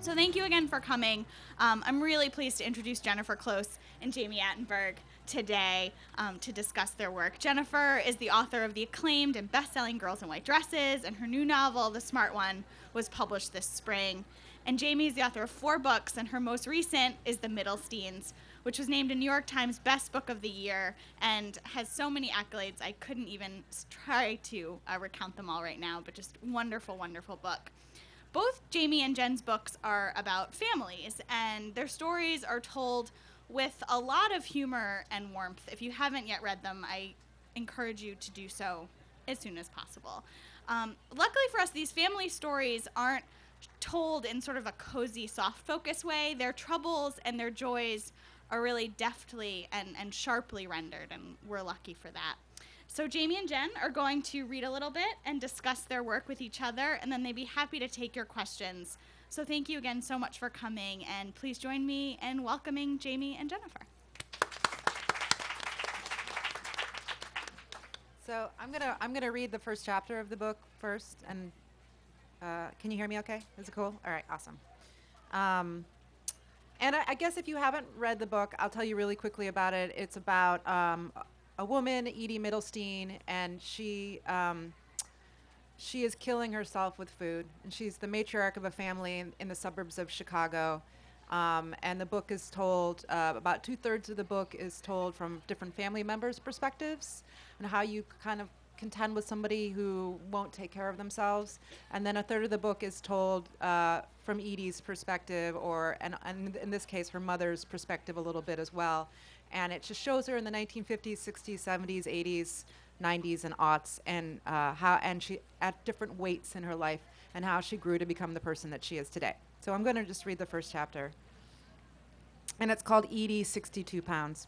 So thank you again for coming. I'm really pleased to introduce Jennifer Close and Jami Attenberg today to discuss their work. Jennifer is the author of the acclaimed and best-selling Girls in White Dresses, and her new novel, The Smart One, was published this spring. And Jami is the author of 4 books, and her most recent is The Middlesteins, which was named a New York Times Best Book of the Year and has so many accolades I couldn't even try to recount them all right now, but just wonderful, wonderful book. Both Jami and Jen's books are about families, and their stories are told with a lot of humor and warmth. If you haven't yet read them, I encourage you to do so as soon as possible. Luckily for us, these family stories aren't told in sort of a cozy, soft focus way. Their troubles and their joys are really deftly and sharply rendered, and we're lucky for that. So Jami and Jen are going to read a little bit and discuss their work with each other, and then they'd be happy to take your questions. So thank you again so much for coming, and please join me in welcoming Jami and Jennifer. So I'm gonna read the first chapter of the book first, and can you hear me okay? Is it cool? All right, awesome. And I guess if you haven't read the book, I'll tell you really quickly about it. It's about a woman, Edie Middlestein, and she is killing herself with food. And she's the matriarch of a family in the suburbs of Chicago. And the book is told, about 2/3 of the book is told from different family members' perspectives and how you kind of contend with somebody who won't take care of themselves. And then 1/3 of the book is told from Edie's perspective, and in this case, her mother's perspective a little bit as well. And it just shows her in the 1950s, 60s, 70s, 80s, 90s, and aughts, and she at different weights in her life, and how she grew to become the person that she is today. So I'm going to just read the first chapter. And it's called Edie, 62 Pounds.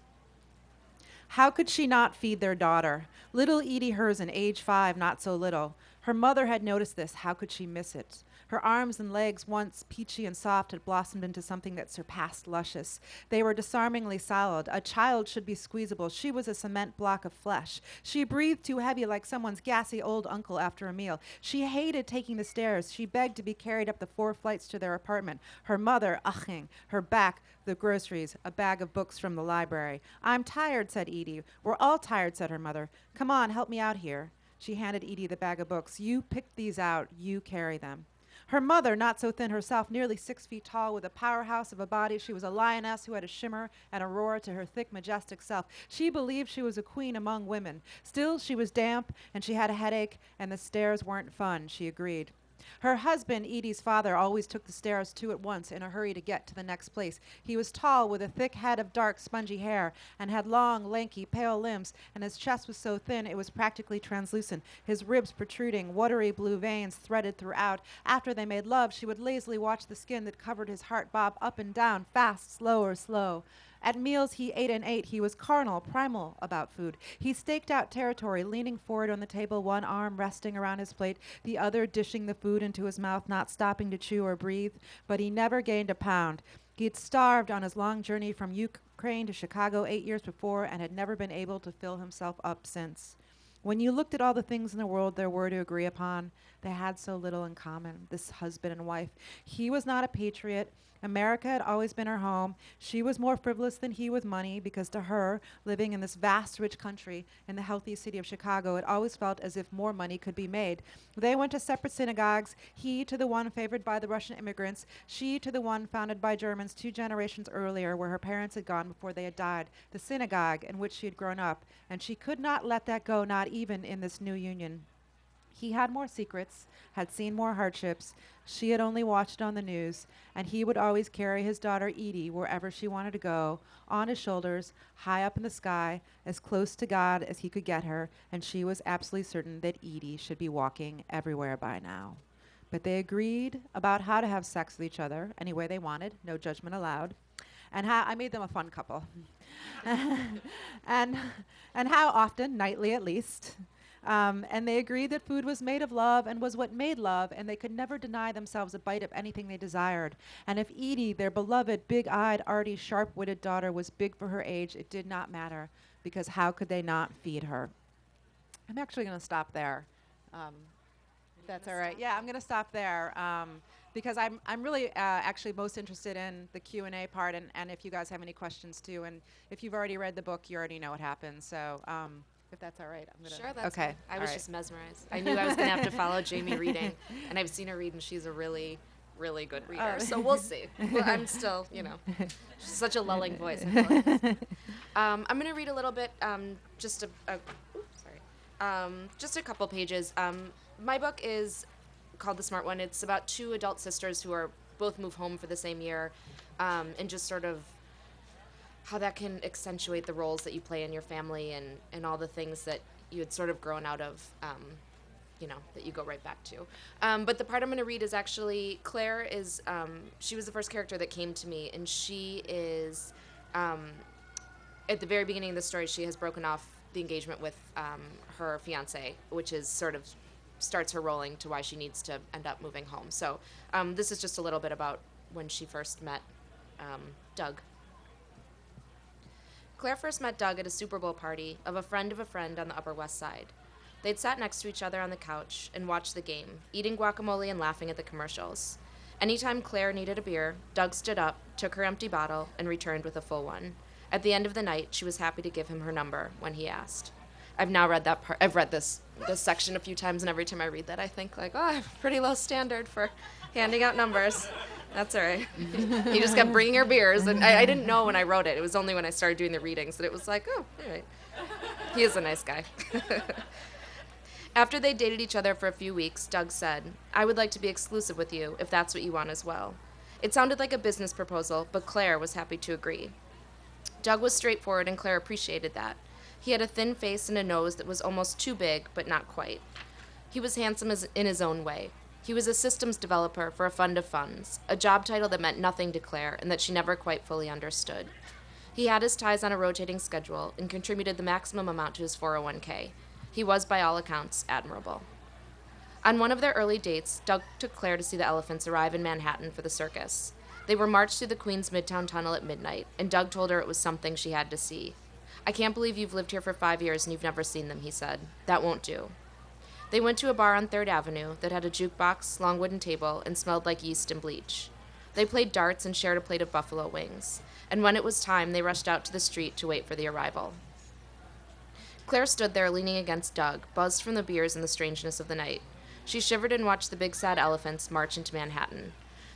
How could she not feed their daughter? Little Edie Herzen, age 5, not so little. Her mother had noticed this. How could she miss it? Her arms and legs, once peachy and soft, had blossomed into something that surpassed luscious. They were disarmingly solid. A child should be squeezable. She was a cement block of flesh. She breathed too heavy, like someone's gassy old uncle after a meal. She hated taking the stairs. She begged to be carried up the 4 flights to their apartment. Her mother, aching, her back, the groceries, a bag of books from the library. I'm tired, said Edie. We're all tired, said her mother. Come on, help me out here. She handed Edie the bag of books. You picked these out. You carry them. Her mother, not so thin herself, nearly 6 feet tall, with a powerhouse of a body, she was a lioness who had a shimmer and a roar to her thick, majestic self. She believed she was a queen among women. Still, she was damp, and she had a headache, and the stairs weren't fun, she agreed. Her husband, Edie's father, always took the stairs 2 at once in a hurry to get to the next place. He was tall, with a thick head of dark, spongy hair, and had long, lanky, pale limbs, and his chest was so thin it was practically translucent, his ribs protruding, watery blue veins threaded throughout. After they made love, she would lazily watch the skin that covered his heart bob up and down, fast, slow, or slow. At meals, he ate and ate. He was carnal, primal about food. He staked out territory, leaning forward on the table, one arm resting around his plate, the other dishing the food into his mouth, not stopping to chew or breathe. But he never gained a pound. He had starved on his long journey from Ukraine to Chicago 8 years before and had never been able to fill himself up since. When you looked at all the things in the world there were to agree upon, they had so little in common, this husband and wife. He was not a patriot. America had always been her home. She was more frivolous than he with money because to her, living in this vast, rich country in the healthy city of Chicago, it always felt as if more money could be made. They went to separate synagogues, he to the one favored by the Russian immigrants, she to the one founded by Germans 2 generations earlier where her parents had gone before they had died, the synagogue in which she had grown up, and she could not let that go, not even in this new union. He had more secrets, had seen more hardships. She had only watched on the news, and he would always carry his daughter Edie wherever she wanted to go, on his shoulders, high up in the sky, as close to God as he could get her, and she was absolutely certain that Edie should be walking everywhere by now. But they agreed about how to have sex with each other any way they wanted, no judgment allowed, and how I made them a fun couple. and how often, nightly at least. And they agreed that food was made of love and was what made love, and they could never deny themselves a bite of anything they desired. And if Edie, their beloved, big-eyed, arty, sharp-witted daughter, was big for her age, it did not matter, because how could they not feed her? I'm actually going to stop there. If that's all right. Yeah, I'm going to stop there. because I'm really actually most interested in the Q&A part, and if you guys have any questions too, and if you've already read the book, you already know what happens. So if that's all right, I'm gonna. Sure, that's okay. fine. I all was right. just mesmerized. I knew I was going to have to follow Jami reading, and I've seen her read, and she's a really, really good reader. So we'll see. Well, I'm still, she's such a lulling voice. I'm going to read a little bit, just just a couple pages. My book is called The Smart One. It's about two adult sisters who are both move home for the same year, and just sort of how that can accentuate the roles that you play in your family and all the things that you had sort of grown out of, that you go right back to. But the part I'm going to read is actually Claire is, she was the first character that came to me, and she is, at the very beginning of the story, she has broken off the engagement with her fiance, which is sort of starts her rolling to why she needs to end up moving home. So this is just a little bit about when she first met Doug. Claire first met Doug at a Super Bowl party of a friend on the Upper West Side. They'd sat next to each other on the couch and watched the game, eating guacamole and laughing at the commercials. Anytime Claire needed a beer, Doug stood up, took her empty bottle, and returned with a full one. At the end of the night, she was happy to give him her number when he asked. I've now read that part. I've read this section a few times, and every time I read that, I think like, oh, I have a pretty low standard for handing out numbers. That's all right. He just kept bringing her beers, and I didn't know when I wrote it. It was only when I started doing the readings that it was like, oh, all right. He is a nice guy. After they dated each other for a few weeks, Doug said, I would like to be exclusive with you, if that's what you want as well. It sounded like a business proposal, but Claire was happy to agree. Doug was straightforward, and Claire appreciated that. He had a thin face and a nose that was almost too big, but not quite. He was handsome in his own way. He was a systems developer for a fund of funds, a job title that meant nothing to Claire and that she never quite fully understood. He had his ties on a rotating schedule and contributed the maximum amount to his 401k. He was, by all accounts, admirable. On one of their early dates, Doug took Claire to see the elephants arrive in Manhattan for the circus. They were marched through the Queens Midtown Tunnel at midnight, and Doug told her it was something she had to see. I can't believe you've lived here for 5 years and you've never seen them, he said. That won't do. They went to a bar on 3rd Avenue that had a jukebox, long wooden table, and smelled like yeast and bleach. They played darts and shared a plate of buffalo wings, and when it was time, they rushed out to the street to wait for the arrival. Claire stood there leaning against Doug, buzzed from the beers and the strangeness of the night. She shivered and watched the big sad elephants march into Manhattan.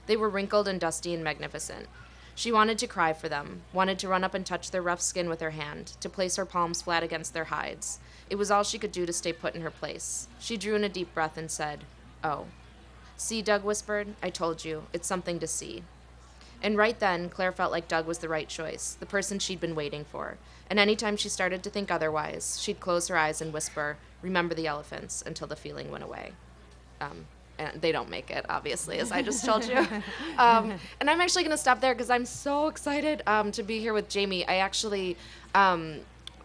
They were wrinkled and dusty and magnificent. She wanted to cry for them, wanted to run up and touch their rough skin with her hand, to place her palms flat against their hides. It was all she could do to stay put in her place. She drew in a deep breath and said, "Oh." "See," Doug whispered, "I told you. It's something to see." And right then, Claire felt like Doug was the right choice, the person she'd been waiting for. And any time she started to think otherwise, she'd close her eyes and whisper, "Remember the elephants," until the feeling went away. And they don't make it, obviously, as I just told you. And I'm actually going to stop there because I'm so excited to be here with Jami. I actually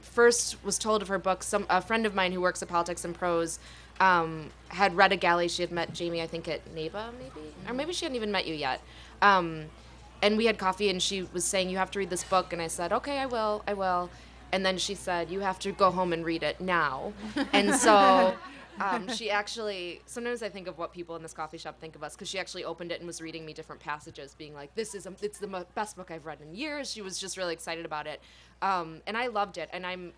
first was told of her book. A friend of mine who works at Politics and Prose had read a galley. She had met Jami, I think, at NAVA, maybe? Or maybe she hadn't even met you yet. And we had coffee, and she was saying, you have to read this book. And I said, okay, I will. And then she said, you have to go home and read it now. And so... she actually, sometimes I think of what people in this coffee shop think of us, because she actually opened it and was reading me different passages, being like, it's the best book I've read in years. She was just really excited about it. And I loved it. And I'm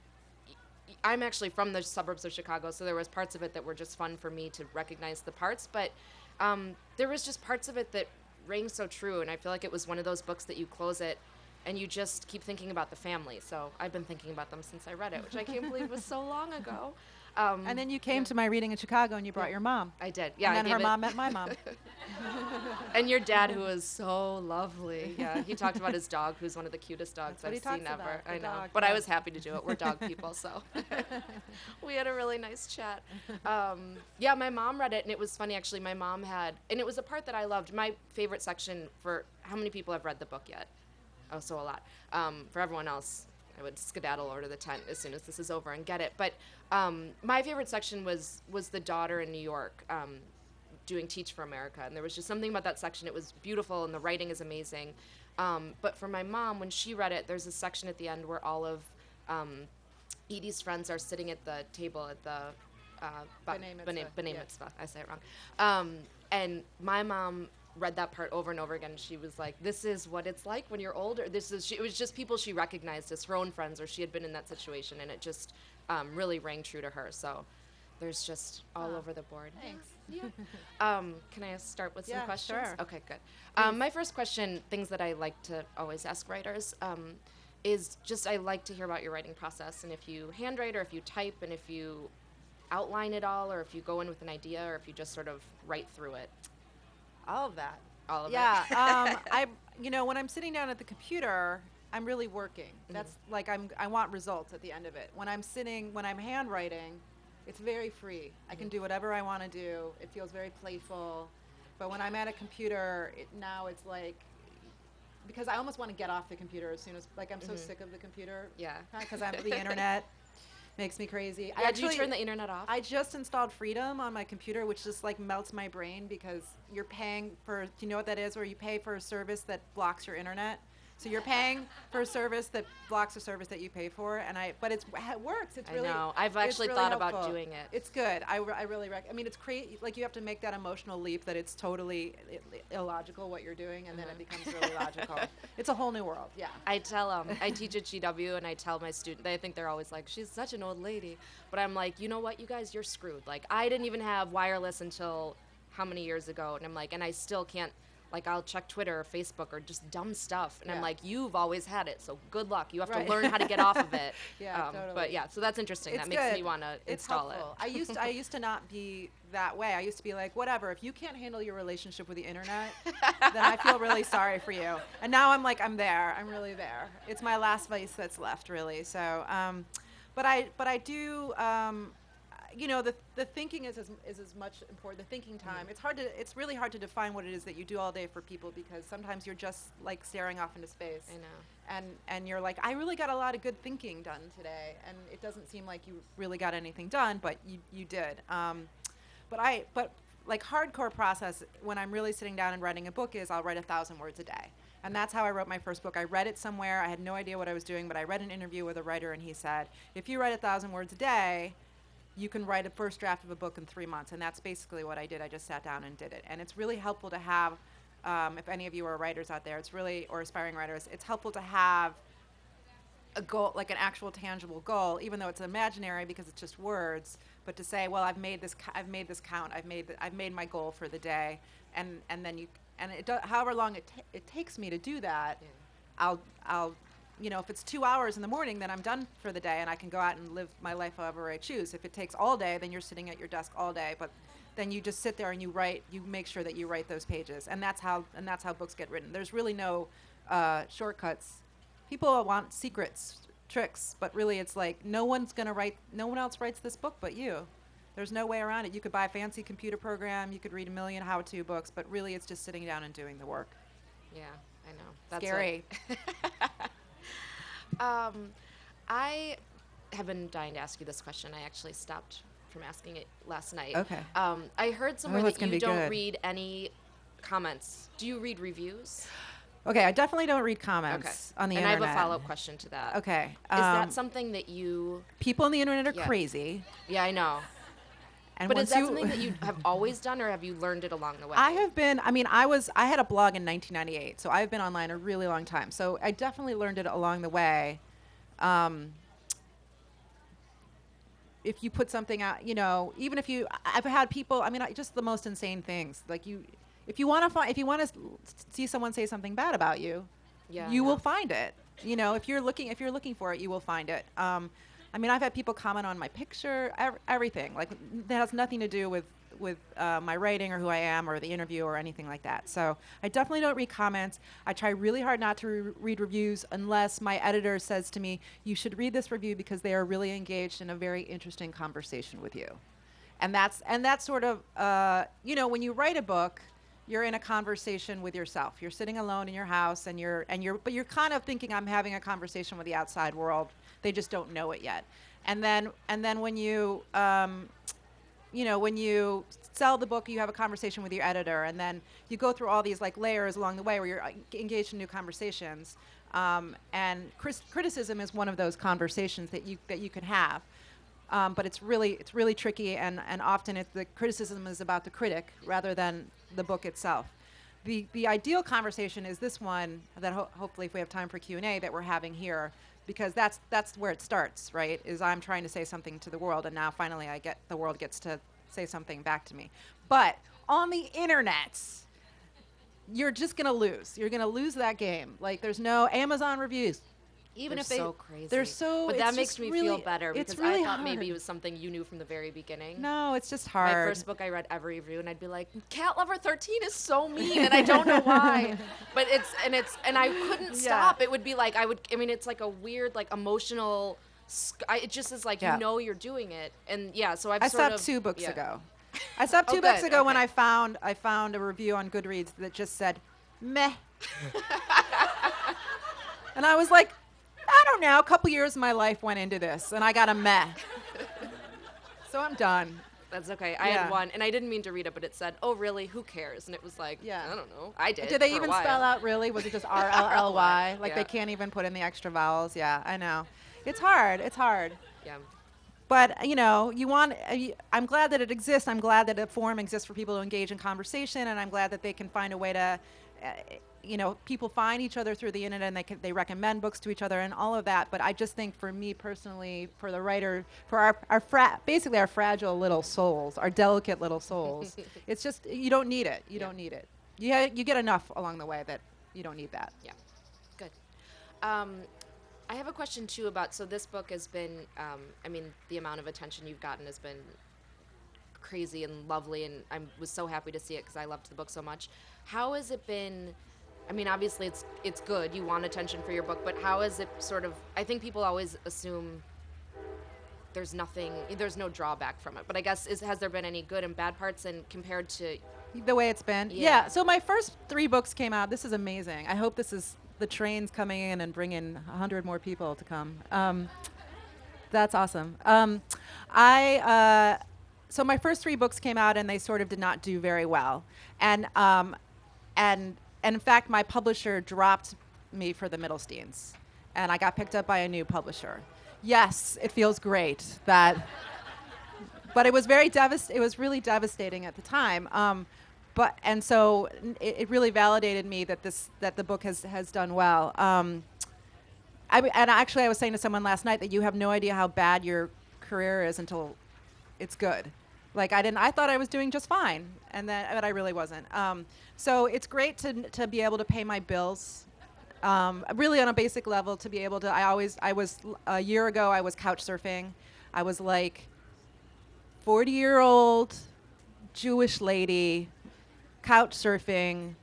actually from the suburbs of Chicago, so there was parts of it that were just fun for me to recognize the parts. But there was just parts of it that rang so true. And I feel like it was one of those books that you close it and you just keep thinking about the family. So I've been thinking about them since I read it, which I can't believe was so long ago. And then you came to my reading in Chicago, and you brought your mom. I did, yeah. And then her mom met my mom. And your dad, who was so lovely. Yeah, he talked about his dog, who's one of the cutest dogs I've seen ever. I know, dog, but yeah. I was happy to do it. We're dog people, so we had a really nice chat. Yeah, my mom read it, and it was funny, actually. My mom had, and it was a part that I loved. My favorite section for, how many people have read the book yet? Oh, so a lot. For everyone else, I would skedaddle over to the tent as soon as this is over and get it. But my favorite section was the daughter in New York doing Teach for America. And there was just something about that section. It was beautiful, and the writing is amazing. But for my mom, when she read it, there's a section at the end where all of Edie's friends are sitting at the table at the B'nai Mitzvah. I say it wrong. And my mom read that part over and over again. She was like, this is what it's like when you're older. It was just people she recognized as her own friends, or she had been in that situation, and it just really rang true to her. So there's just all over the board. Thanks. Yeah. Can I start with some Yeah, questions? sure. Okay, good. My first question, things that I like to always ask writers, is just I like to hear about your writing process, and if you handwrite or if you type, and if you outline it all, or if you go in with an idea, or if you just sort of write through it. All of that. All of it. I when I'm sitting down at the computer, I'm really working. That's like I want results at the end of it. When I'm handwriting, it's very free. I can do whatever I want to do. It feels very playful. But when I'm at a computer, now it's like, because I almost want to get off the computer as soon as, like, I'm so sick of the computer. Yeah. Because the internet makes me crazy. Yeah, do you turn the internet off? I just installed Freedom on my computer, which just like melts my brain, because you're paying for, do you know what that is? Where you pay for a service that blocks your internet. So you're paying for a service that blocks a service that you pay for, but it works. It's really. I know. I've actually really thought helpful. about doing it. It's good. I really recommend. I mean, it's crazy. Like, you have to make that emotional leap that it's totally illogical what you're doing, and then it becomes really logical. It's a whole new world. Yeah. I tell I teach at GW, and I tell my students, I think they're always like, she's such an old lady, but I'm like, you know what, you guys, you're screwed. Like, I didn't even have wireless until how many years ago, and I'm like, and I still can't. Like, I'll check Twitter or Facebook or just dumb stuff. And I'm like, you've always had it, so good luck. You have to learn how to get off of it. Yeah, totally. But yeah, so that's interesting. It's that makes good. me want to install it. I used to not be that way. I used to be like, whatever, if you can't handle your relationship with the internet, then I feel really sorry for you. And now I'm like, I'm there. I'm really there. It's my last vice that's left, really. So, but I do. The thinking is as much important. The thinking time. It's really hard to define what it is that you do all day for people, because sometimes you're just like staring off into space. I know. And you're like, I really got a lot of good thinking done today, and it doesn't seem like you really got anything done, but you did. But like hardcore process when I'm really sitting down and writing a book is I'll write 1,000 words a day. And that's how I wrote my first book. I read it somewhere. I had no idea what I was doing, but I read an interview with a writer, and he said, if you write 1,000 words a day, you can write a first draft of a book in 3 months. And that's basically what I did. I just sat down and did it. And it's really helpful to have, if any of you are writers out there, or aspiring writers, it's helpful to have a goal, like an actual tangible goal, even though it's imaginary because it's just words, but to say, well, I've made this count. I've made my goal for the day. And then however long it takes me to do that, I'll if it's 2 hours in the morning, then I'm done for the day, and I can go out and live my life however I choose. If it takes all day, then you're sitting at your desk all day. But then you just sit there and you write. You make sure that you write those pages, and that's how books get written. There's really no shortcuts. People want secrets, tricks, but really it's like no one else writes this book but you. There's no way around it. You could buy a fancy computer program, you could read a million how-to books, but really it's just sitting down and doing the work. Yeah, I know. That's scary. I have been dying to ask you this question. I actually stopped from asking it last night. Okay. I heard somewhere that you don't good. read any comments. Do you read reviews? Okay, I definitely don't read comments on the internet. And I have a follow-up question to that. Okay. Is that something that you... People on the internet are crazy. Yeah, I know. And but is that something that you have always done, or have you learned it along the way? I had a blog in 1998, so I've been online a really long time. So I definitely learned it along the way. If you put something out, even if I've had people, just the most insane things. Like if you want to see someone say something bad about you, you will find it. If you're looking for it, you will find it. I've had people comment on my picture, everything. Like, that has nothing to do with my writing or who I am or the interview or anything like that. So I definitely don't read comments. I try really hard not to read reviews unless my editor says to me, you should read this review because they are really engaged in a very interesting conversation with you. And that's sort of, when you write a book, you're in a conversation with yourself. You're sitting alone in your house, but you're kind of thinking, I'm having a conversation with the outside world. They just don't know it yet. And then when you, when you sell the book, you have a conversation with your editor, and then you go through all these like layers along the way where you're engaged in new conversations. And criticism is one of those conversations that you can have. But it's really tricky, and often the criticism is about the critic rather than the book itself. the ideal conversation is this one that hopefully, if we have time for Q&A, that we're having here, because that's where it starts, right? Is I'm trying to say something to the world, and now finally the world gets to say something back to me. But on the internet, you're just gonna lose. You're gonna lose that game. Like, there's no Amazon reviews. Even They're if so crazy. they're so, but it's that just makes me really, feel better it's because really I thought hard. maybe it was something you knew from the very beginning. No, it's just hard. My first book, I read every review, and I'd be like, "Cat Lover 13 is so mean," and I don't know why. But and I couldn't stop. It would be like it's like a weird, like, emotional. It just is like you're doing it, and so I stopped 2 books ago. I stopped 2 books ago when I found a review on Goodreads that just said, "Meh," and I was like, I don't know. A couple years of my life went into this, and I got a meh. So I'm done. That's okay. I had one, and I didn't mean to read it, but it said, "Oh, really? Who cares?" And it was like, I don't know. I did. Did they even spell out really? Was it just RLLY? Like, they can't even put in the extra vowels? Yeah, I know. It's hard. It's hard. Yeah. But, I'm glad that it exists. I'm glad that a forum exists for people to engage in conversation, and I'm glad that they can find a way to, people find each other through the internet, and they recommend books to each other and all of that. But I just think, for me personally, for the writer, for basically our fragile little souls, our delicate little souls, it's just, you don't need it. You don't need it. You get enough along the way that you don't need that. Yeah. Good. I have a question too so this book has been, the amount of attention you've gotten has been crazy and lovely, and I was so happy to see it because I loved the book so much. How has it been? Obviously it's good. You want attention for your book, but how is it sort of? I think people always assume there's no drawback from it. But I guess has there been any good and bad parts, and compared to the way it's been? Yeah. So my first 3 books came out. This is amazing. I hope this is the train's coming in and bringing 100 more people to come. That's awesome. So my first 3 books came out, and they sort of did not do very well. And in fact, my publisher dropped me for the Middlesteins, and I got picked up by a new publisher. Yes, it feels great but it was it was really devastating at the time. So it really validated me that the book has done well. And actually, I was saying to someone last night that you have no idea how bad your career is until it's good. Like, I thought I was doing just fine, but I really wasn't. So it's great to be able to pay my bills. Really, on a basic level, to be able to. A year ago, I was couch surfing. I was like 40-year-old Jewish lady couch surfing.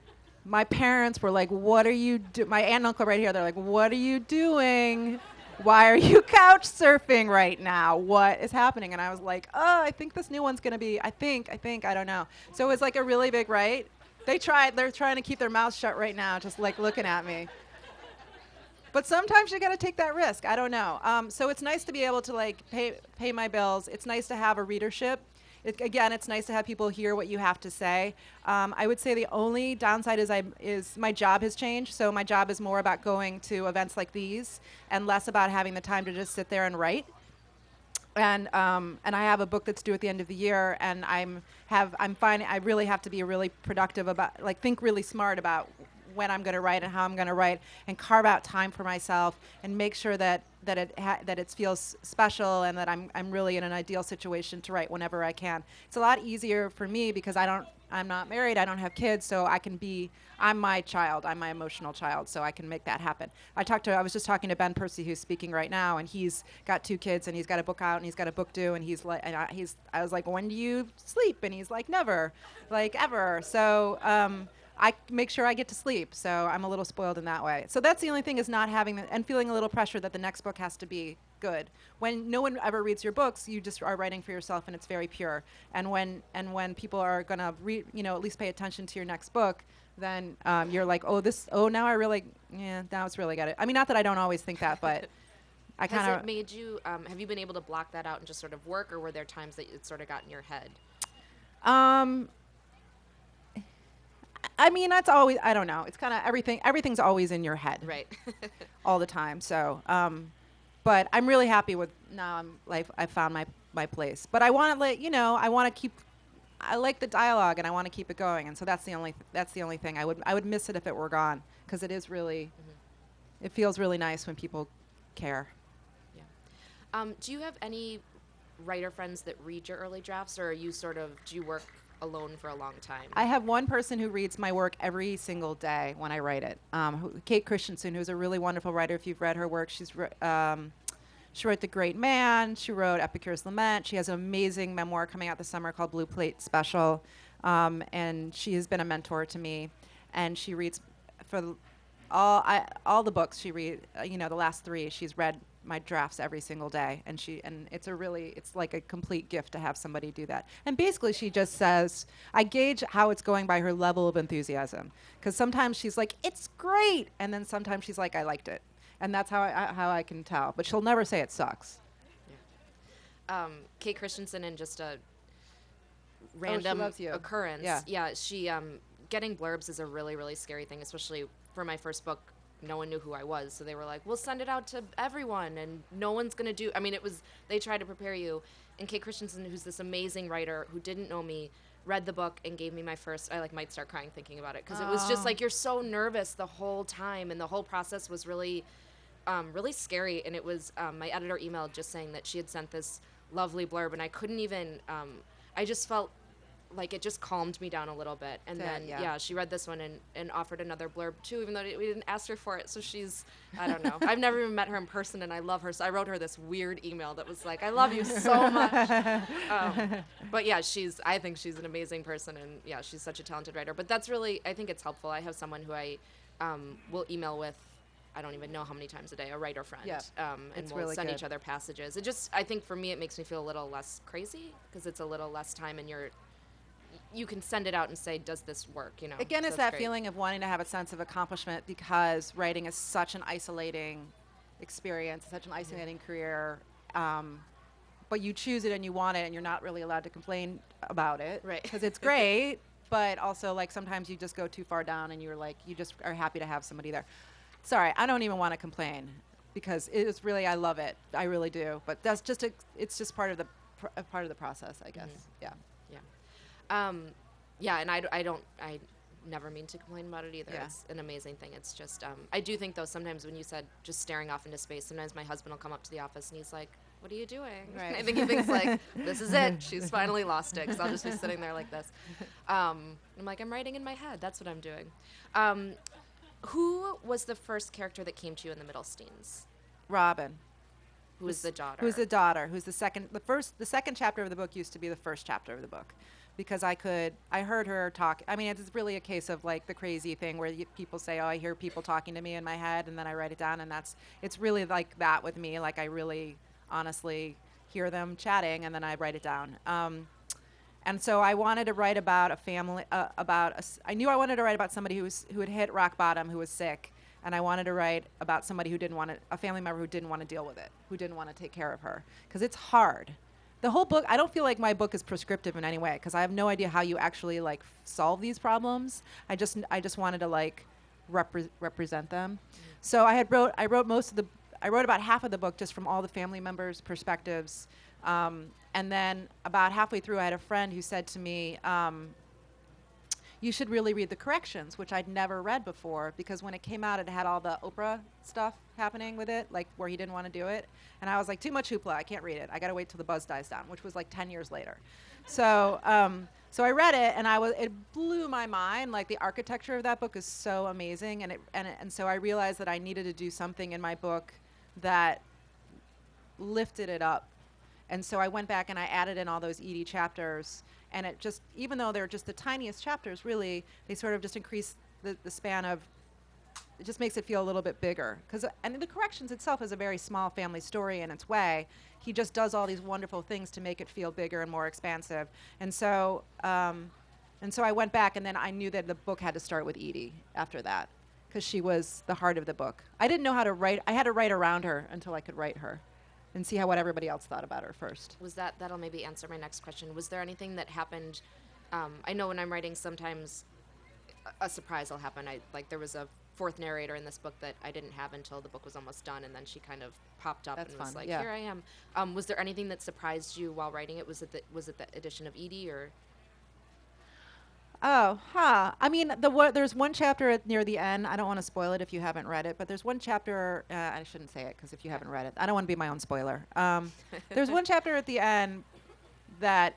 My parents were like, "What are you doing?" My aunt and uncle right here, they're like, "What are you doing? Why are you couch surfing right now? What is happening?" And I was like, "Oh, I think this new one's going to be, I think, I don't know." So it was like a really big, right? They're trying to keep their mouths shut right now, just like looking at me. But sometimes you got to take that risk. I don't know. So it's nice to be able to like pay my bills. It's nice to have a readership. It's nice to have people hear what you have to say. I would say the only downside is my job has changed. So my job is more about going to events like these and less about having the time to just sit there and write. And I have a book that's due at the end of the year, and I'm finding I really have to be really productive about, like, think really smart about when I'm going to write and how I'm going to write, and carve out time for myself and make sure that it feels special, and that I'm really in an ideal situation to write whenever I can. It's a lot easier for me because I'm not married, I don't have kids, so I'm my child, I'm my emotional child, so I can make that happen. I was just talking to Ben Percy, who's speaking right now, and he's got 2 kids, and he's got a book out, and he's got a book due, and I was like, "When do you sleep?" And he's like, "Never, like ever." So I make sure I get to sleep, so I'm a little spoiled in that way. So that's the only thing, is not having and feeling a little pressure that the next book has to be good. When no one ever reads your books, you just are writing for yourself, and it's very pure. And when people are gonna at least pay attention to your next book, then you're like, now it's really got it. I mean, not that I don't always think that, but I kind of. Has it made you? Have you been able to block that out and just sort of work, or were there times that it sort of got in your head? I mean, that's always, I don't know. It's kind of everything's always in your head. Right. all the time. So, but I'm really happy with now. I found my place. But I want to I like the dialogue and I want to keep it going, and so that's the only thing I would miss it if it were gone, because it is really it feels really nice when people care. Yeah. Do you have any writer friends that read your early drafts, or are you do you work alone for a long time? I have one person who reads my work every single day when I write it. Kate Christensen, who's a really wonderful writer. If you've read her work, she wrote The Great Man. She wrote Epicurus Lament. She has an amazing memoir coming out this summer called Blue Plate Special. And she has been a mentor to me. And she reads for all the books she read. The last 3, she's read my drafts every single day. And it's like a complete gift to have somebody do that. And basically, she just says, I gauge how it's going by her level of enthusiasm. Because sometimes she's like, it's great. And then sometimes she's like, I liked it. And that's how I can tell. But she'll never say it sucks. Yeah. Kate Christensen, in just a random occurrence. Yeah. She getting blurbs is a really, really scary thing, especially for my first book. No one knew who I was, so they were like, we'll send it out to everyone, and no one's going to do... I mean, they tried to prepare you. And Kate Christensen, who's this amazing writer who didn't know me, read the book and gave me my first... I might start crying thinking about it, because it was just you're so nervous the whole time, and the whole process was really... really scary, and it was my editor emailed just saying that she had sent this lovely blurb, and I couldn't even I just felt like it just calmed me down a little bit. And then she read this one and offered another blurb too, even though we didn't ask her for it. So she's, I don't know, I've never even met her in person, and I love her, so I wrote her this weird email that was like, I love you so much. But yeah, I think she's an amazing person, and yeah, she's such a talented writer. But that's really, I think it's helpful. I have someone who I will email with, I don't even know how many times a day, a writer friend. And we'll really send each other passages. It just, I think for me, it makes me feel a little less crazy, because it's a little less time, and you can send it out and say, does this work, Again, so it's that feeling of wanting to have a sense of accomplishment, because writing is such an isolating experience, such an isolating career. But you choose it and you want it, and you're not really allowed to complain about it. Right. Because it's great, but also, sometimes you just go too far down, and you're you just are happy to have somebody there. Sorry, I don't even want to complain, because it is really, I love it. I really do. But that's just it's just part of the process, I guess. Yeah. And I never mean to complain about it either. Yeah. It's an amazing thing. It's just, I do think though, sometimes when you said just staring off into space, sometimes my husband will come up to the office and he's like, what are you doing? Right. And I think he thinks this is it. She's finally lost it, because I'll just be sitting there like this. I'm like, I'm writing in my head. That's what I'm doing. Who was the first character that came to you in the Middlesteins? Robin. Who was the daughter? Who's the daughter? Who's the second? The second chapter of the book used to be the first chapter of the book, because I heard her talk. I mean, it's really a case of the crazy thing where people say, oh, I hear people talking to me in my head, and then I write it down, and it's really like that with me. I really honestly hear them chatting, and then I write it down. And so I wanted to write about a family, I knew I wanted to write about somebody who had hit rock bottom, who was sick, and I wanted to write about somebody who didn't want to, a family member who didn't want to deal with it, who didn't want to take care of her, because it's hard. The whole book, I don't feel like my book is prescriptive in any way, because I have no idea how you actually solve these problems. I just wanted to represent them. So I wrote about half of the book just from all the family members' perspectives. And then about halfway through, I had a friend who said to me, you should really read the corrections, which I'd never read before, because when it came out, it had all the Oprah stuff happening with it, where he didn't want to do it. And I was like, too much hoopla, I can't read it. I got to wait till the buzz dies down, which was 10 years later. So I read it, and it blew my mind. The architecture of that book is so amazing. And so I realized that I needed to do something in my book that lifted it up. And so I went back and I added in all those Edie chapters, and it just, even though they're just the tiniest chapters, really, they sort of just increase the span of, it just makes it feel a little bit bigger. And the corrections itself is a very small family story in its way. He just does all these wonderful things to make it feel bigger and more expansive. And so I went back, and then I knew that the book had to start with Edie after that, because she was the heart of the book. I didn't know how to write. I had to write around her until I could write her, and see what everybody else thought about her first. That'll maybe answer my next question. Was there anything that happened? I know when I'm writing, sometimes a surprise will happen. There was a fourth narrator in this book that I didn't have until the book was almost done, and then she kind of popped up. That's and was fun. Here I am. Was there anything that surprised you while writing it? Was it the addition of Edie, or? Oh, I mean, there's one chapter near the end. I don't want to spoil it if you haven't read it, but there's one chapter. I shouldn't say it because if you haven't read it, I don't want to be my own spoiler. There's one chapter at the end that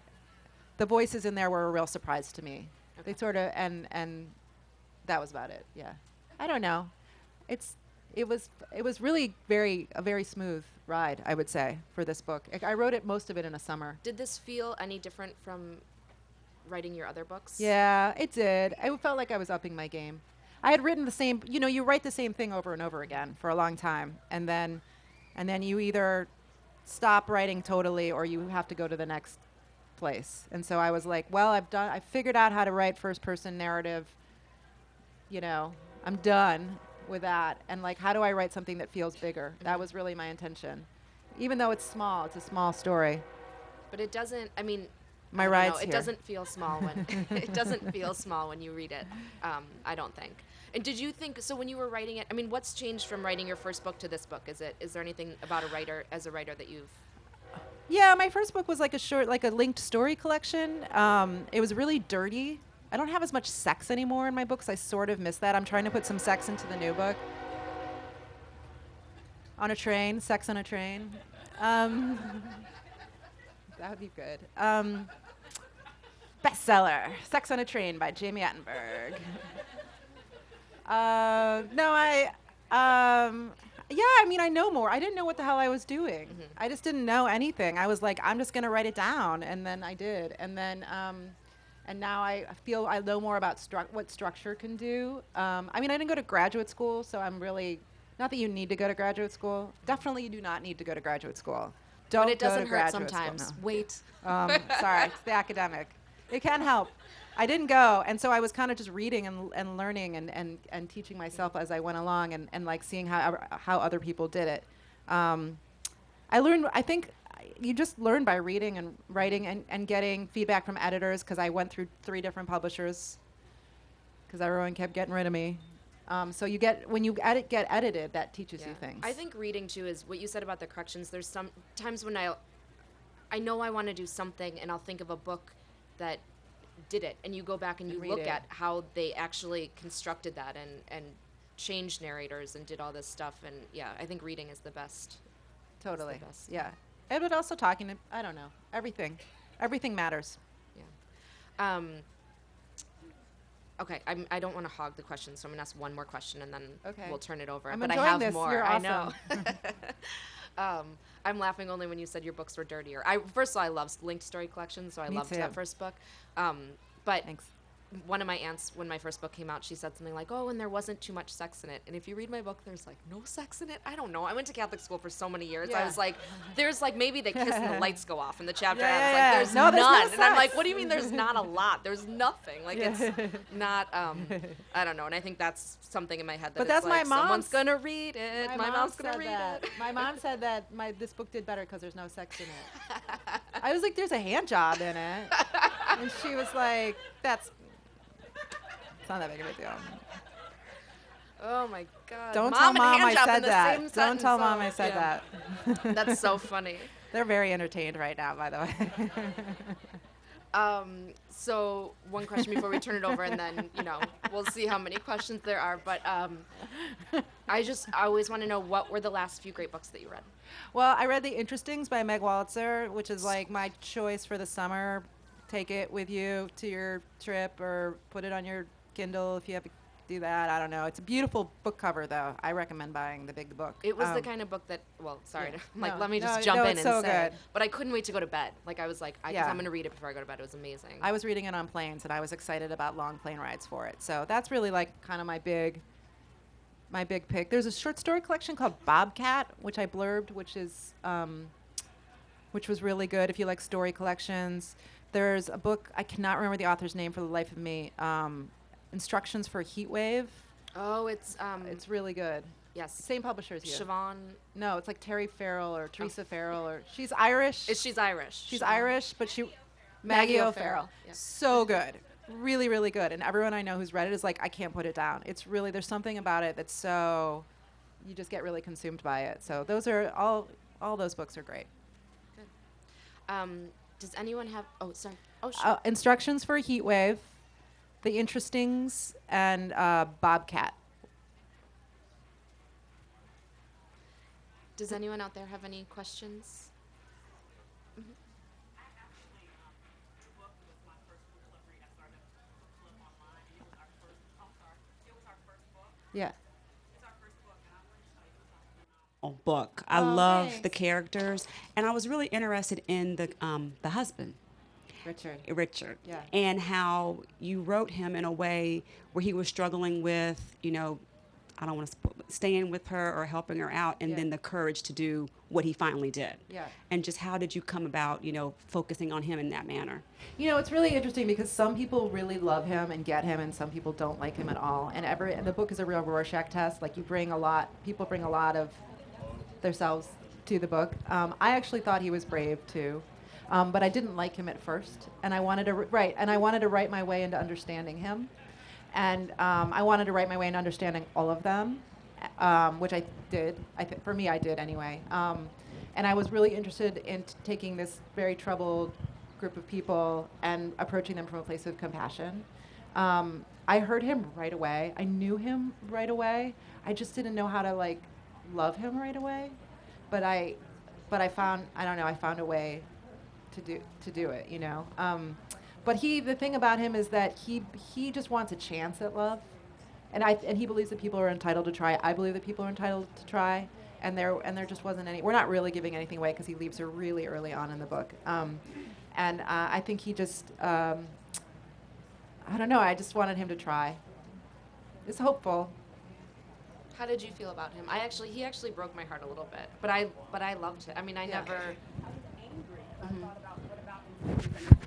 the voices in there were a real surprise to me. Okay. They sort of and that was about it. Yeah, I don't know. It was really a very smooth ride, I would say, for this book. I wrote most of it in a summer. Did this feel any different from writing your other books? Yeah, it did. I felt like I was upping my game. I had written the same, you write the same thing over and over again for a long time, and then you either stop writing totally or you have to go to the next place. And so I was like, well, I figured out how to write first person narrative. I'm done with that. And like, how do I write something that feels bigger? Mm-hmm. That was really my intention. Even though it's small, it's a small story. But it doesn't, I mean, My I don't ride's know, it here. doesn't feel small when it doesn't feel small when you read it. I don't think. And did you think so when you were writing it? I mean, what's changed from writing your first book to this book? Is there anything about a writer that you've? Yeah, my first book was like a linked story collection. It was really dirty. I don't have as much sex anymore in my books. I sort of miss that. I'm trying to put some sex into the new book. On a train, sex on a train. That would be good. Bestseller, Sex on a Train by Jami Attenberg. I know more. I didn't know what the hell I was doing. Mm-hmm. I just didn't know anything. I was like, I'm just going to write it down. And then I did. And then, and now I feel I know more about what structure can do. I didn't go to graduate school, so I'm really, not that you need to go to graduate school. Definitely you do not need to go to graduate school. Don't But it go to doesn't hurt graduate school, sometimes. no. Wait. Sorry, it's the academic. It can help. I didn't go, and so I was kind of just reading and learning and teaching myself as I went along and like seeing how other people did it. I learned, I think you just learn by reading and writing and getting feedback from editors, because I went through 3 different publishers because everyone kept getting rid of me. So when you get edited, that teaches you things. I think reading too is what you said about the corrections. There's some times when I know I want to do something and I'll think of a book that did it, and you go back and you read look it. at how they actually constructed that and changed narrators and did all this stuff. And yeah, I think reading is the best. Totally. best. Yeah. And but also talking to, I don't know, everything matters. Yeah. Okay, I don't want to hog the questions, so I'm gonna ask one more question and then we'll turn it over. I'm but I enjoying have this. more. You're I awesome. know. I'm laughing only when you said your books were dirtier. First of all, I love linked story collections, so I Me loved too. that first book. But Thanks. one of my aunts, when my first book came out, she said something like, "Oh, and there wasn't too much sex in it." And if you read my book, there's like no sex in it. I don't know. I went to Catholic school for so many years. I Yeah. was like, there's like maybe they kiss and the lights go off in the chapter. Yeah, I was yeah, like, yeah. there's No, there's no none. And I'm like, sex. what do you mean there's not a lot? There's nothing. Like Yeah. it's not. I don't know. And I think that's something in my head that But it's that's my like, someone's mom's- gonna read it. My mom's gonna said read that. it. My mom said that this book did better because there's no sex in it. I was like, there's a hand job in it. And she was like, it's not that big of a deal. Oh my God. Don't Mom tell and mom I hand job in said the that. same Don't sentence. tell mom Oh, I said yeah. that. That's so funny. They're very entertained right now, by the way. So one question before we turn it over, and then we'll see how many questions there are. But I always want to know, what were the last few great books that you read? Well, I read The Interestings by Meg Wolitzer, which is like my choice for the summer. Take it with you to your trip or put it on your Kindle if you have to do that. I don't know. It's a beautiful book cover, though. I recommend buying the big book. It was the kind of book that, well, sorry, Yeah. let me just No, jump in it's and so say, good. but I couldn't wait to go to bed. Like I was like, I'm Yeah. going to read it before I go to bed. It was amazing. I was reading it on planes, and I was excited about long plane rides for it. So that's really like kind of my big pick. There's a short story collection called Bobcat, which I blurbed, which was really good if you like story collections. There's a book, I cannot remember the author's name for the life of me, Instructions for a Heat Wave. Oh, it's It's really good. yes, Same publisher as you. Siobhan. No, it's like Terry Farrell or Teresa Farrell, or she's Irish. She's Irish. She's Siobhan. Irish, but Maggie Maggie O'Farrell, O'Farrell. yeah. So good. Really, really good. And everyone I know who's read it is like, I can't put it down. It's really, there's something about it that's so, you just get really consumed by it. So those are all those books are great. Does anyone have? Oh, sorry. Oh, sure. Instructions for a Heat Wave. The Interestings, and Bobcat. Does anyone out there have any questions? Yeah. Book. I Oh, love thanks. the characters, and I was really interested in the husband, Richard, Yeah. and how you wrote him in a way where he was struggling with, I don't want to staying with her or helping her out, and Yeah. then the courage to do what he finally did. Yeah. And just how did you come about, focusing on him in that manner? It's really interesting because some people really love him and get him, and some people don't like him at all. And the book is a real Rorschach test. Like people bring a lot of themselves to the book. I actually thought he was brave too, but I didn't like him at first, and I wanted to write my way into understanding him, and I wanted to write my way into understanding all of them, which I did. For me, I did anyway. And I was really interested in taking this very troubled group of people and approaching them from a place of compassion. I heard him right away. I knew him right away. I just didn't know how to love him right away, but I found a way to do it, But the thing about him is that he just wants a chance at love, and he believes that people are entitled to try. I believe that people are entitled to try, and there just wasn't any. We're not really giving anything away because he leaves her really early on in the book, and I think he just I don't know. I just wanted him to try. It's hopeful. How did you feel about him? He actually broke my heart a little bit, but I loved it. I mean, I Yeah. never.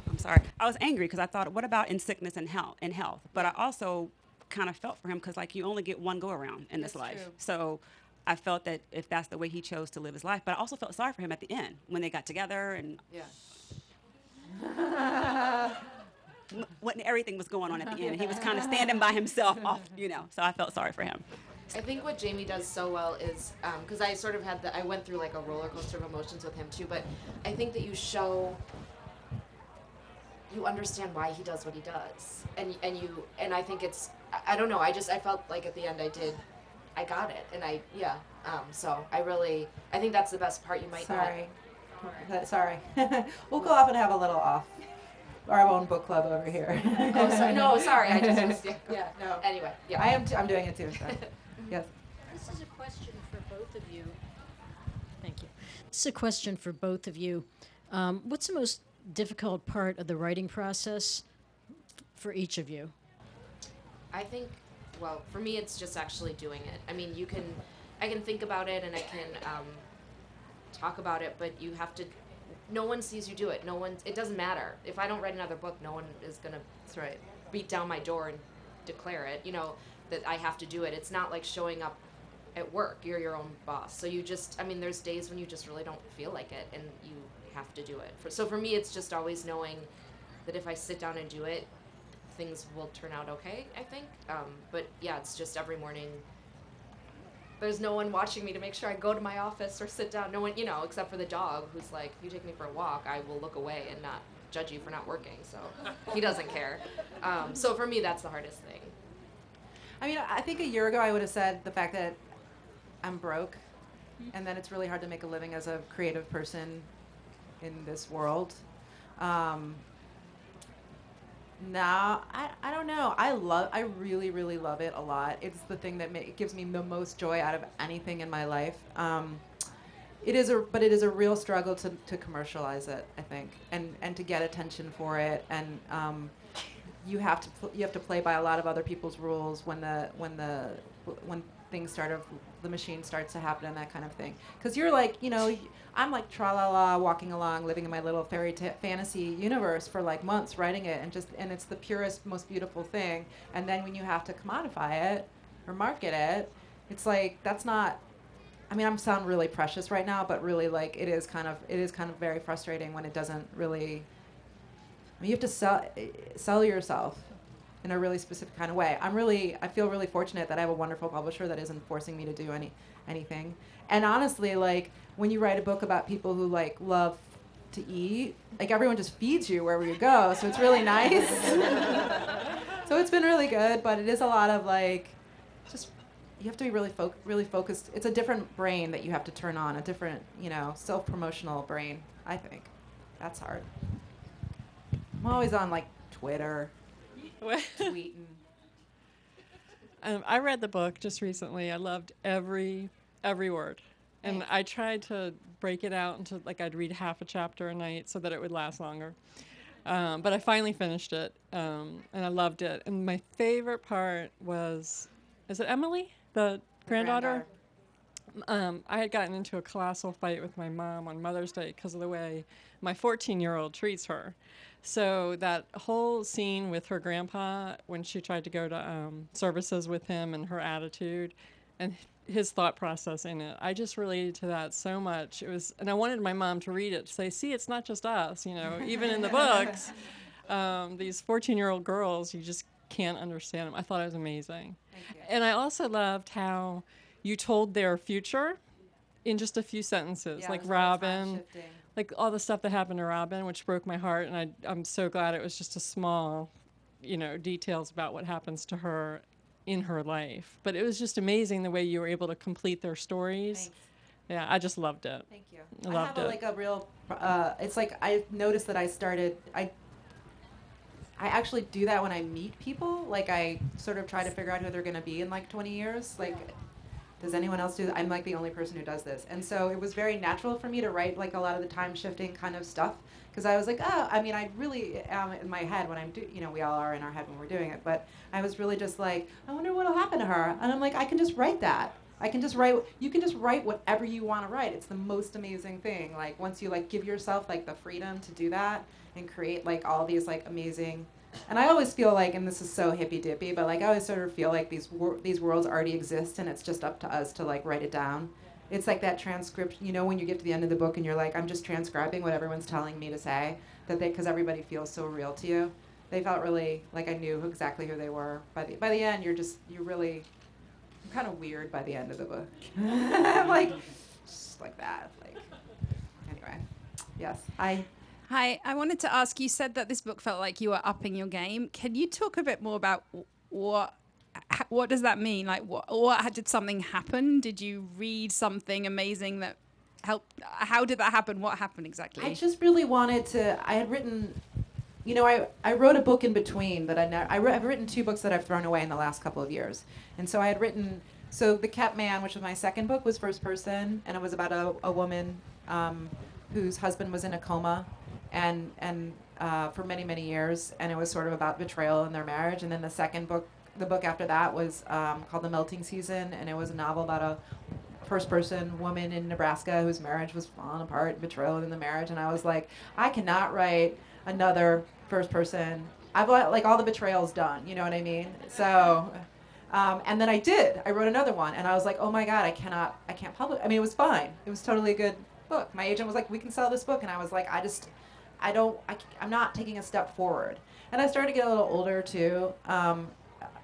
I'm sorry. I was angry because I thought, what about in sickness and health? But I also kind of felt for him because you only get one go around in this That's life. true. So I felt that if that's the way he chose to live his life, but I also felt sorry for him at the end when they got together and Yeah. when everything was going on at the end. And he was kind of standing by himself off, so I felt sorry for him. I think what Jami does so well is, because I sort of I went through a roller coaster of emotions with him too, but I think that you understand why he does what he does, and I think I don't know, I felt like at the end I got it, and so I think that's the best part you might Sorry. We'll go off and have a little our own book club over here. Oh, sorry. No, sorry. I just was, Yeah, no. Anyway, yeah. I'm doing it too. So. Yes. This is a question for both of you. Thank you. This is a question for both of you. What's the most difficult part of the writing process for each of you? I think, well, for me, it's just actually doing it. I mean, I can think about it and I can talk about it, but you have to. No one sees you do it. It doesn't matter. If I don't write another book, no one is gonna beat down my door and declare it. That I have to do it. It's not like showing up at work. You're your own boss. So there's days when you just really don't feel like it, and you have to do it. So for me, it's just always knowing that if I sit down and do it, things will turn out okay, I think. But yeah, it's just every morning. There's no one watching me to make sure I go to my office or sit down. No one, except for the dog, who's like, if you take me for a walk, I will look away and not judge you for not working. So he doesn't care. So for me, that's the hardest thing. I think a year ago I would have said the fact that I'm broke, and that it's really hard to make a living as a creative person in this world. Now, I don't know. I really, really love it a lot. It's the thing that gives me the most joy out of anything in my life. It is a real struggle to commercialize it, I think, and to get attention for it, and you have to play by a lot of other people's rules when things the machine starts to happen and that kind of thing. Because you're I'm like tra-la-la walking along, living in my little fantasy universe for months, writing it, and it's the purest, most beautiful thing. And then when you have to commodify it or market it, it's that's not. I'm sound really precious right now, but really it is kind of very frustrating when it doesn't really. You have to sell yourself in a really specific kind of way. I feel really fortunate that I have a wonderful publisher that isn't forcing me to do anything. And honestly, when you write a book about people who love to eat, everyone just feeds you wherever you go, so it's really nice. So it's been really good, but it is a lot of like, just you have to be really focused. It's a different brain that you have to turn on, a different, self-promotional brain, I think. That's hard. I'm always on like Twitter, tweeting. I read the book just recently. I loved every word. And I tried to break it out into, like, I'd read half a chapter a night so that it would last longer. But I finally finished it, and I loved it. And my favorite part was, is it Emily, the granddaughter? I had gotten into a colossal fight with my mom on Mother's Day because of the way my 14-year-old treats her. So that whole scene with her grandpa when she tried to go to services with him and her attitude and his thought process in it, I just related to that so much. It was, and I wanted my mom to read it to say, see, it's not just us, even in the books. These 14-year-old girls, you just can't understand them. I thought it was amazing. Thank you. And I also loved how you told their future in just a few sentences, Yeah, like there's a lot of time Robin, shifting. like all the stuff that happened to Robin, which broke my heart, and I'm so glad it was just a small, details about what happens to her in her life. But it was just amazing the way you were able to complete their stories. Thanks. Yeah, I just loved it. Thank you. I loved have it. Like a real. It's like I noticed that I actually do that when I meet people. Like I sort of try to figure out who they're going to be in like 20 years. Like, does anyone else do that? I'm like the only person who does this. And so it was very natural for me to write like a lot of the time shifting kind of stuff. Because I was like, I really am in my head when I'm we all are in our head when we're doing it. But I was really just like, I wonder what'll happen to her. And I'm like, I can just write that. You can just write whatever you want to write. It's the most amazing thing. Like once you like give yourself like the freedom to do that and create like all these like amazing, and I always feel like, and this is so hippy dippy, but like I always sort of feel like these worlds already exist and it's just up to us to like write it down. It's like that transcription, when you get to the end of the book and you're like, I'm just transcribing what everyone's telling me to say, because everybody feels so real to you. They felt really like I knew exactly who they were. By the end, you're kind of weird by the end of the book. Like, just like that. Like, anyway, yes. Hi, I wanted to ask, you said that this book felt like you were upping your game. Can you talk a bit more about what does that mean? Like, did something happen? Did you read something amazing that helped? How did that happen? What happened exactly? I just really wanted to, I had written, I wrote a book in between that I've written 2 books that I've thrown away in the last couple of years. And so I had written, The Kept Man, which was my second book, was first person, and it was about a woman whose husband was in a coma and for many, many years, and it was sort of about betrayal in their marriage. And then the second book, the book after that was called The Melting Season, and it was a novel about a first-person woman in Nebraska whose marriage was falling apart, betrayal in the marriage, and I was like, I cannot write another first-person. I've like all the betrayals done, you know what I mean? So, and then I did. I wrote another one, and I was like, oh my God, I can't publish. I mean, it was fine. It was totally a good book. My agent was like, we can sell this book, and I was like, I'm not taking a step forward. And I started to get a little older too.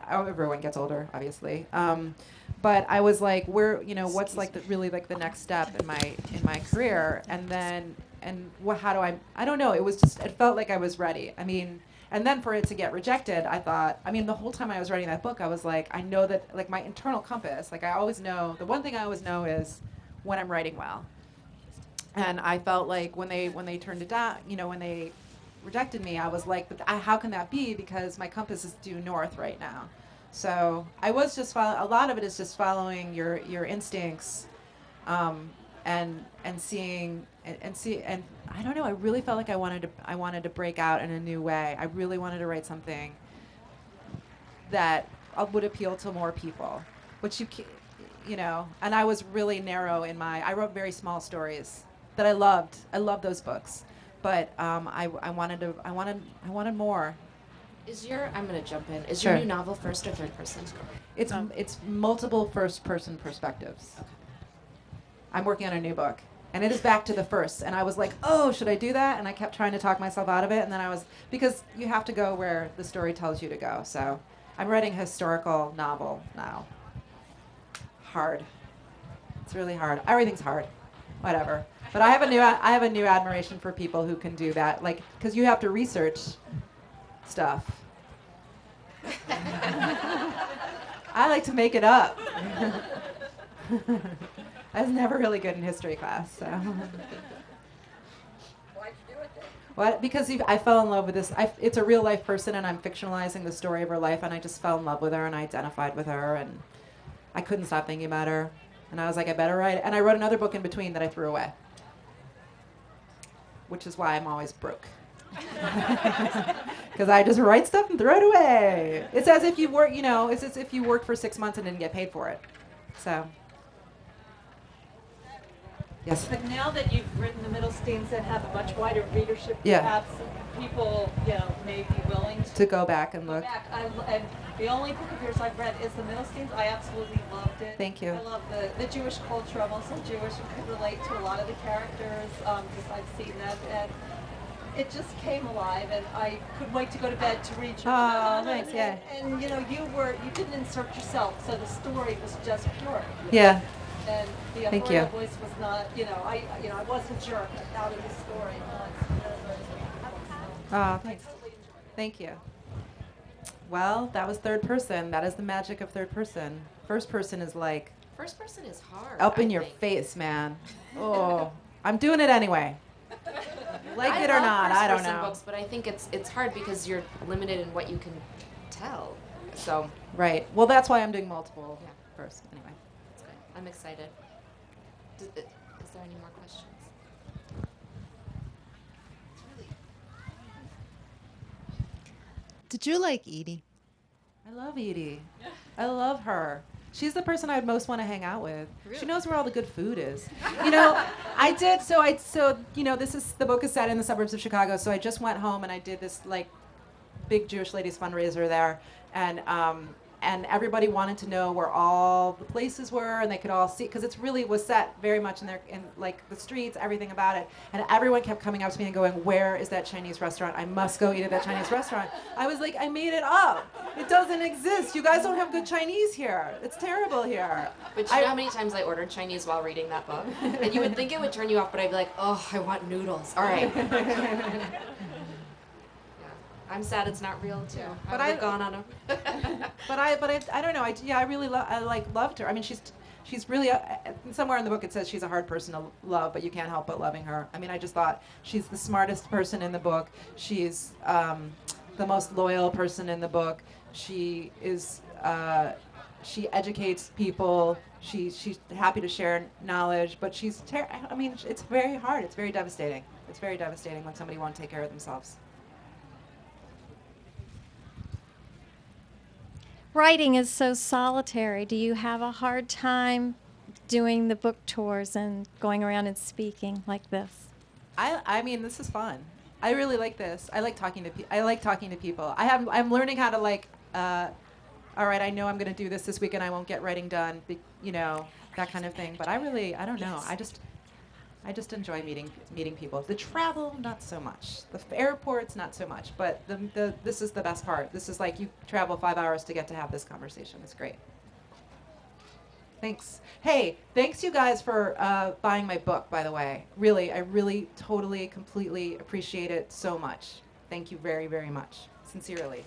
Everyone gets older, obviously. But I was like, what's like the next step in my career? And then, I don't know. It felt like I was ready. I mean, and then for it to get rejected, I thought, the whole time I was writing that book, I was like, I know that, like, my internal compass, like, I always know, the one thing I always know is when I'm writing well. And I felt like when they turned it down, when they rejected me, I was like, but how can that be? Because my compass is due north right now. So I was just a lot of it is just following your instincts, and seeing and I don't know. I really felt like I wanted to break out in a new way. I really wanted to write something that would appeal to more people, which and I was really narrow in I wrote very small stories that I loved. I loved those books, but I wanted more. I'm going to jump in. Is Sure. your new novel first or third person? It's multiple first-person perspectives. Okay. I'm working on a new book, and it is back to the first. And I was like, oh, should I do that? And I kept trying to talk myself out of it. And then because you have to go where the story tells you to go. So I'm writing a historical novel now. Hard. It's really hard. Everything's hard. Whatever. But I have a new admiration for people who can do that. Like, because you have to research stuff. like to make it up. I was never really good in history class, so. Why'd you do it then? What? Because I fell in love with this. It's a real life person, and I'm fictionalizing the story of her life, and I just fell in love with her, and I identified with her, and I couldn't stop thinking about her. And I was like, I better write it. And I wrote another book in between that I threw away, which is why I'm always broke. Because I just write stuff and throw it away. It's as if you work, it's as if you worked for 6 months and didn't get paid for it. So. Yes. But now that you've written the Middlesteins and have a much wider readership, Yeah. perhaps people, may be willing To go back and go look. back. And the only book of yours I've read is the Middlesteins. I absolutely loved it. Thank you. I love the Jewish culture. I'm also Jewish and could relate to a lot of the characters because I've seen them. And it just came alive, and I couldn't wait to go to bed to read your Oh, thanks, yeah. And you didn't insert yourself, so the story was just pure. Yeah. And the Thank authorial you. voice was not, I wasn't jerk out of the story. Oh, thanks. Thank you. Well, that was third person. That is the magic of third person. First person is like First person is hard. up in I your think. face, man. Oh, I'm doing it anyway. Like it or not, I don't know. Books, but I think it's hard because you're limited in what you can tell. So Right. Well, that's why I'm doing multiple Yeah. first. Anyway. it's good. I'm excited. Is there any more questions? Did you like Edie? I love Edie. I love her. She's the person I'd most want to hang out with. She knows where all the good food is. I did. The book is set in the suburbs of Chicago. So I just went home and I did this big Jewish ladies fundraiser there, and everybody wanted to know where all the places were, and they could all see, because it really was set very much in the streets, everything about it. And everyone kept coming up to me and going, "Where is that Chinese restaurant? I must go eat at that Chinese restaurant." I was like, I made it up. It doesn't exist. You guys don't have good Chinese here. It's terrible here. But you know how many times I ordered Chinese while reading that book? And you would think it would turn you off, but I'd be like, oh, I want noodles. All right. I'm sad it's not real too. But I would I- have gone on a. But I don't know. I really loved her. I mean, she's really somewhere in the book it says she's a hard person to love, but you can't help but loving her. I mean, I just thought she's the smartest person in the book. She's the most loyal person in the book. She is she educates people. She's happy to share knowledge, but I mean, it's very hard. It's very devastating. It's very devastating when somebody won't take care of themselves. Writing is so solitary. Do you have a hard time doing the book tours and going around and speaking like this? I mean, this is fun. I really like this. I like talking to people. I'm learning how to all right, I know I'm going to do this week and I won't get writing done, that kind of thing. But I don't know. I just enjoy meeting people. The travel, not so much. The airports, not so much. But this is the best part. This is like you travel 5 hours to get to have this conversation. It's great. Thanks. Hey, thanks you guys for buying my book, by the way. Really, I really, totally, completely appreciate it so much. Thank you very, very much. Sincerely.